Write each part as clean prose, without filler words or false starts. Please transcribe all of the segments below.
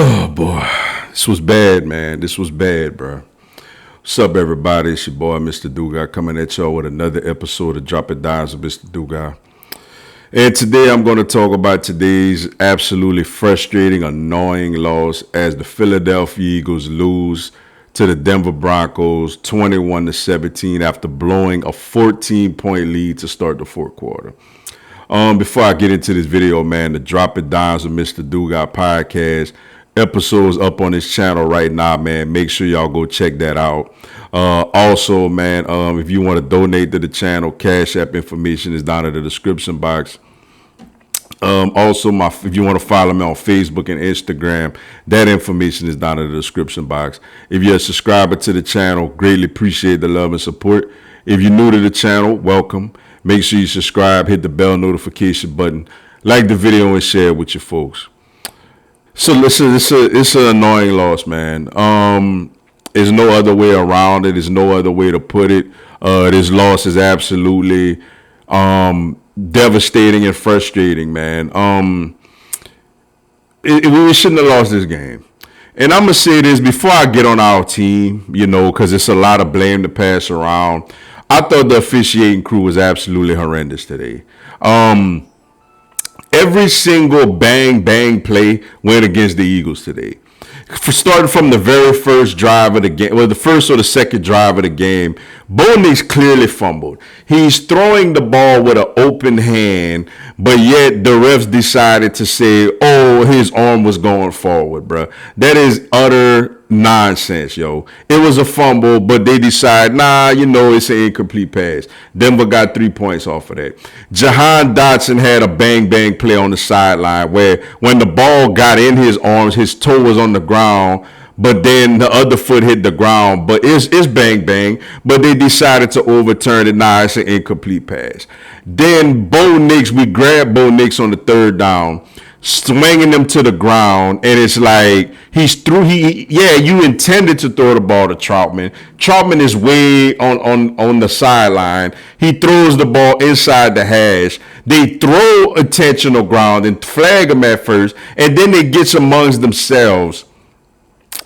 Oh boy, this was bad, man. This was bad, bro. What's up, everybody? It's your boy, Mr. Dugas, coming at y'all with another episode of Drop It Dimes with Mr. Dugas. And today I'm going to talk about today's absolutely frustrating, annoying loss as the Philadelphia Eagles lose to the Denver Broncos 21-17 after blowing a 14-point lead to start the fourth quarter. Before I get into this video, man, the Drop It Dimes with Mr. Dugas podcast episodes up on this channel right now, man. Make sure y'all go check that out. Also, man, if you want to donate to the channel, Cash App information is down in the description box. Also, if you want to follow me on Facebook and Instagram, that information is down in the description box. If you're a subscriber to the channel, greatly appreciate the love and support. If you're new to the channel, welcome. Make sure you subscribe, hit the bell notification button, like the video, and share it with your folks. So listen, it's an annoying loss, man. There's no other way around it. There's no other way to put it. This loss is absolutely devastating and frustrating, man. We shouldn't have lost this game. And I'm going to say this before I get on our team, because it's a lot of blame to pass around. I thought the officiating crew was absolutely horrendous today. Every single bang play went against the Eagles today. Starting from the very first drive of the game, the first or the second drive of the game, Bo Nix clearly fumbled. He's throwing the ball with an open hand, but yet the refs decided to say, oh, his arm was going forward, bro. That is utter nonsense, yo. It was a fumble, but they decide, it's an incomplete pass. Denver got 3 points off of that. Jahan Dotson had a bang play on the sideline where when the ball got in his arms, his toe was on the ground, but then the other foot hit the ground. But it's bang, but they decided to overturn it. It's an incomplete pass. Then we grabbed Bo Nix on the third down, swinging them to the ground, and it's like you intended to throw the ball to Troutman. Troutman is way on the sideline. He throws the ball inside the hash. They throw intentional ground and flag him at first, and then they get amongst themselves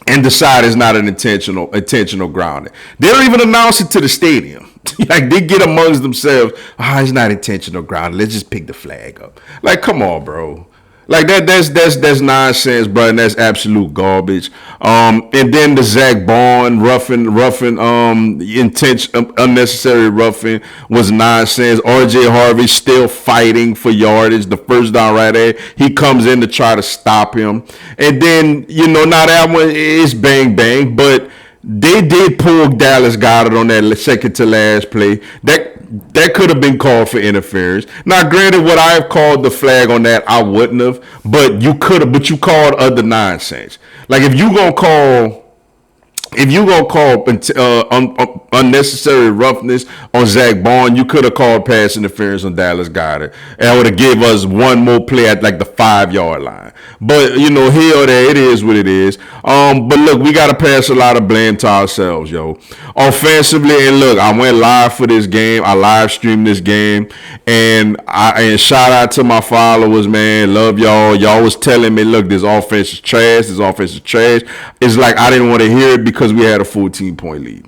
and decide it's not an intentional grounding. They don't even announce it to the stadium. Like, they get amongst themselves, it's not intentional grounding. Let's just pick the flag up. Like, come on, bro. Like that's nonsense, bro, and that's absolute garbage. And then the Zach Bond unnecessary roughing was nonsense. RJ Harvey still fighting for yardage. The first down right there, he comes in to try to stop him, and then now that one is bang, but they did pull Dallas Goedert on that second to last play. That could have been called for interference. Now, granted, would I have called the flag on that? I wouldn't have. But you could have. But you called other nonsense. Like, if you gonna call unnecessary roughness on Zach Bond, you could have called pass interference on Dallas Goedert. And that would have gave us one more play at like the 5-yard line. But, here or there, it is what it is. But look, we got to pass a lot of blame to ourselves, yo. Offensively, and look, I went live for this game. I live streamed this game. And shout out to my followers, man. Love y'all. Y'all was telling me, look, this offense is trash. It's like I didn't want to hear it because we had a 14-point lead.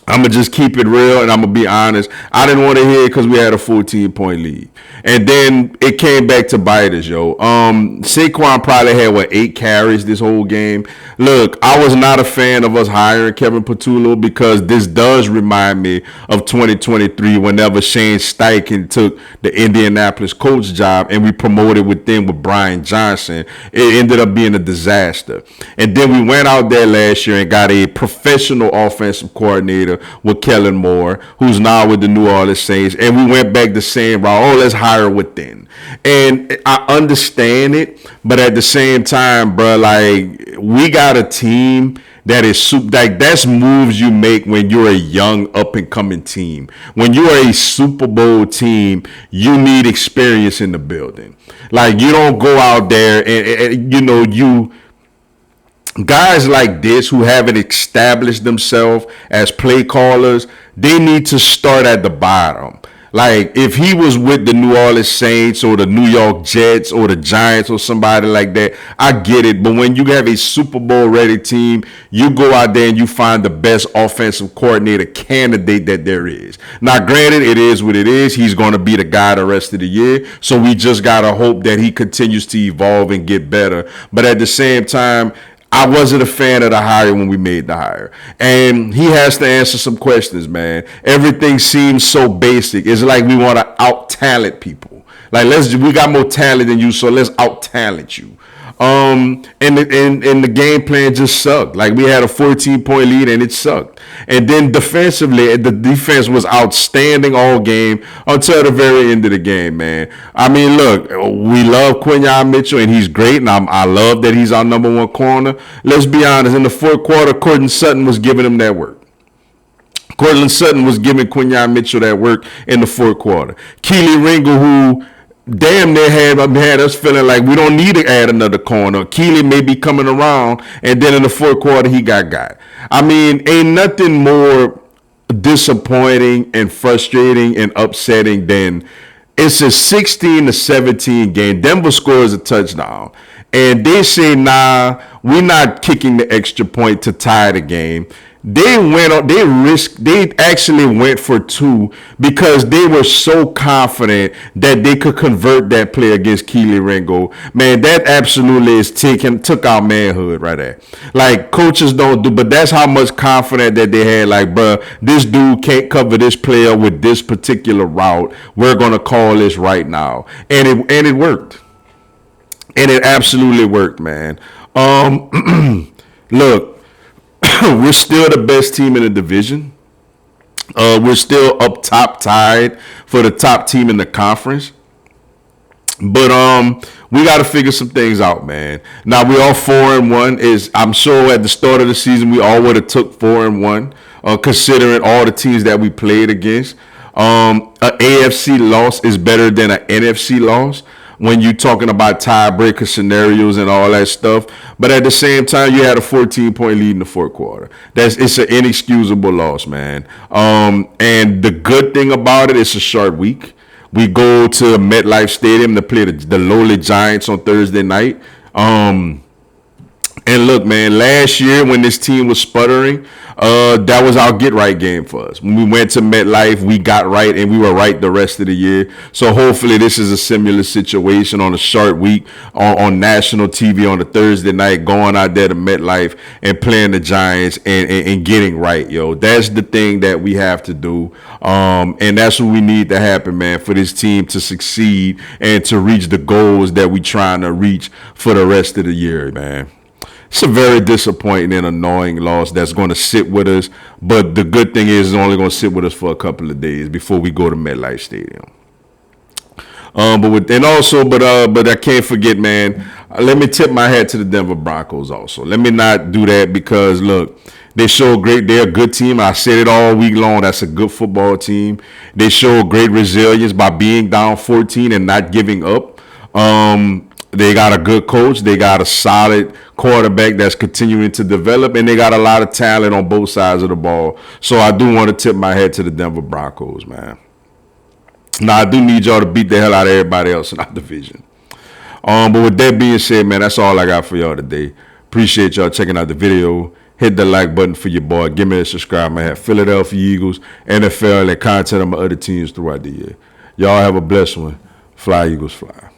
I'm going to just keep it real, and I'm going to be honest. I didn't want to hear it because we had a 14-point lead. And then it came back to bite us, yo. Saquon probably had, 8 carries this whole game. Look, I was not a fan of us hiring Kevin Patullo because this does remind me of 2023 whenever Shane Steichen took the Indianapolis coach job and we promoted with Brian Johnson. It ended up being a disaster. And then we went out there last year and got a professional offensive coordinator with Kellen Moore, who's now with the New Orleans Saints, and we went back the same route. Let's hire within. And I understand it, but at the same time, bro, like, we got a team that is that's moves you make when you're a young up and coming team. When you're a Super Bowl team, you need experience in the building. Like, you don't go out there and you guys like this who haven't established themselves as play callers, they need to start at the bottom. Like, if he was with the New Orleans Saints or the New York Jets or the Giants or somebody like that, I get it. But when you have a Super Bowl ready team, you go out there and you find the best offensive coordinator candidate that there is. Now, granted, it is what it is. He's going to be the guy the rest of the year. So we just got to hope that he continues to evolve and get better. But at the same time, I wasn't a fan of the hire when we made the hire. And he has to answer some questions, man. Everything seems so basic. It's like we want to out-talent people. Like, we got more talent than you, so let's out-talent you. And the game plan just sucked. Like, we had a 14-point lead and it sucked. And then defensively, the defense was outstanding all game until the very end of the game, man. I mean, look, we love Quinyon Mitchell and he's great, and I love that he's our number one corner. Let's be honest, in the fourth quarter, Cortland Sutton was giving him that work. Cortland Sutton was giving Quinyon Mitchell that work in the fourth quarter. Keely Ringo, who damn near had us feeling like we don't need to add another corner. Keely may be coming around, and then in the fourth quarter, he got. I mean, ain't nothing more disappointing and frustrating and upsetting than it's a 16-17 game. Denver scores a touchdown, and they say, nah, we're not kicking the extra point to tie the game. They actually went for two because they were so confident that they could convert that play against Keely Ringo. Man, that absolutely took our manhood right there. Like, coaches don't do, but that's how much confidence that they had. Like, bruh, this dude can't cover this player with this particular route. We're gonna call this right now, and it worked, and it absolutely worked, man. Look. We're still the best team in the division. We're still up top, tied for the top team in the conference. But we got to figure some things out, man. Now we all 4-1. I'm sure at the start of the season we all would have took 4-1, considering all the teams that we played against. An AFC loss is better than an NFC loss when you're talking about tiebreaker scenarios and all that stuff. But at the same time, you had a 14-point lead in the fourth quarter. It's an inexcusable loss, man. And the good thing about it, it's a short week. We go to MetLife Stadium to play the lowly Giants on Thursday night. And look, man, last year when this team was sputtering, that was our get right game for us. When we went to MetLife, we got right, and we were right the rest of the year. So hopefully this is a similar situation on a short week on national TV on a Thursday night, going out there to MetLife and playing the Giants and getting right, yo. That's the thing that we have to do. And that's what we need to happen, man, for this team to succeed and to reach the goals that we're trying to reach for the rest of the year, man. It's a very disappointing and annoying loss that's going to sit with us. But the good thing is it's only going to sit with us for a couple of days before we go to MetLife Stadium. But I can't forget, man. Let me tip my hat to the Denver Broncos also. Let me not do that because, look, they show great. They're a good team. I said it all week long. That's a good football team. They show great resilience by being down 14 and not giving up. They got a good coach. They got a solid quarterback that's continuing to develop, and they got a lot of talent on both sides of the ball. So I do want to tip my hat to the Denver Broncos, man. Now, I do need y'all to beat the hell out of everybody else in our division. But with that being said, man, that's all I got for y'all today. Appreciate y'all checking out the video. Hit the like button for your boy. Give me a subscribe. I have Philadelphia Eagles, NFL, and content on my other teams throughout the year. Y'all have a blessed one. Fly, Eagles, fly.